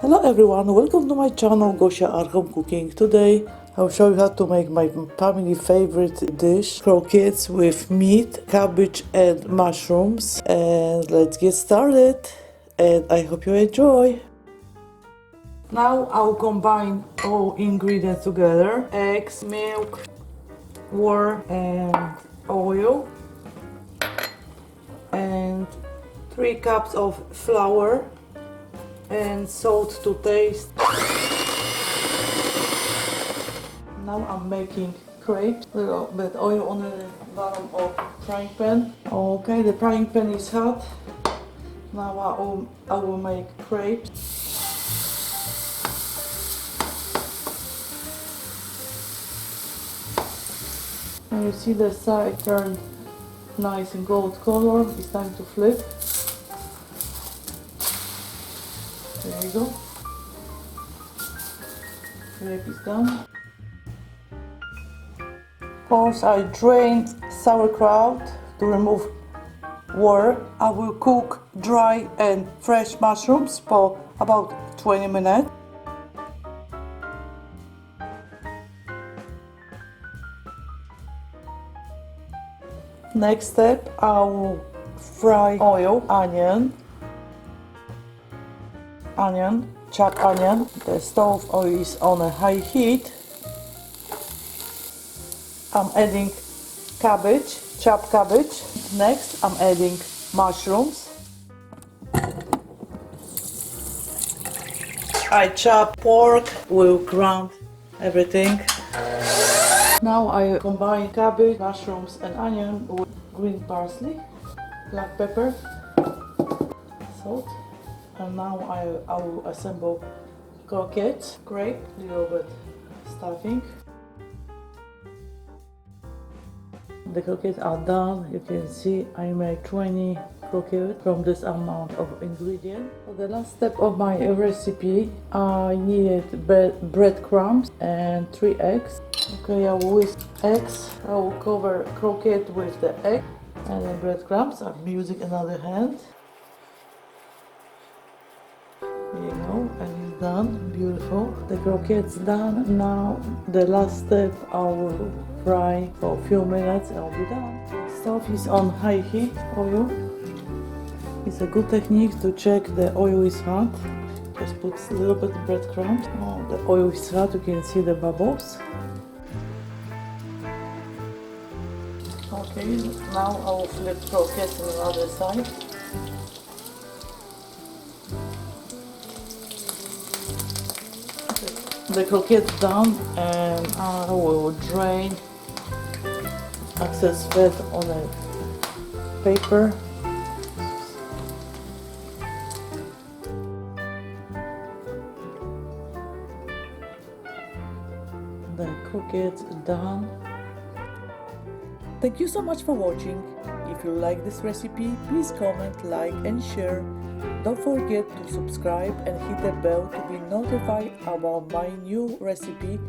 Hello everyone, welcome to my channel Gosia at Home Cooking. Today I'll show you how to make my family favorite dish, croquettes with meat, cabbage and mushrooms. And let's get started, and I hope you enjoy. Now I'll combine all ingredients together: eggs, milk, water and oil, and 3 cups of flour and salt to taste. Now I'm making crepes. A little bit oil on the bottom of frying pan. Okay, the frying pan is hot. Now I will make crepes. And you see the side turned nice and gold color. It's time to flip. There you go. Crepe is done. Once I drained sauerkraut to remove water, I will cook dry and fresh mushrooms for about 20 minutes. Next step, I will fry chopped onion. The stove oil is on a high heat. I'm adding cabbage, chopped cabbage. Next, I'm adding mushrooms. I chop pork, will ground everything. Now I combine cabbage, mushrooms and onion with green parsley, black pepper, salt. And now I will assemble croquettes, crepe, a little bit stuffing. The croquettes are done. You can see I make 20 croquettes from this amount of ingredient. For the last step of my recipe, I need breadcrumbs and 3 eggs. Okay, I will whisk eggs. I will cover croquette with the egg and then breadcrumbs. I'm using another hand. There you go, and it's done. Beautiful. The croquettes done. Now the last step, I will fry for a few minutes and I'll be done. Stove is on high heat. Oil. It's a good technique to check the oil is hot. Just put a little bit of breadcrumbs. Oh, the oil is hot. You can see the bubbles. Okay, now I will flip croquettes on the other side. The croquettes done, and I will drain excess fat on a paper. The croquettes done. Thank you so much for watching. If you like this recipe, please comment, like and share. Don't forget to subscribe and hit the bell to be notified about my new recipe.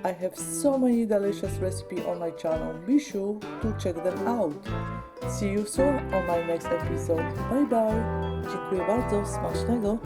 I have so many delicious recipes on my channel. Be sure to check them out. See you soon on my next episode. Bye bye. Dziękuję bardzo. Smacznego.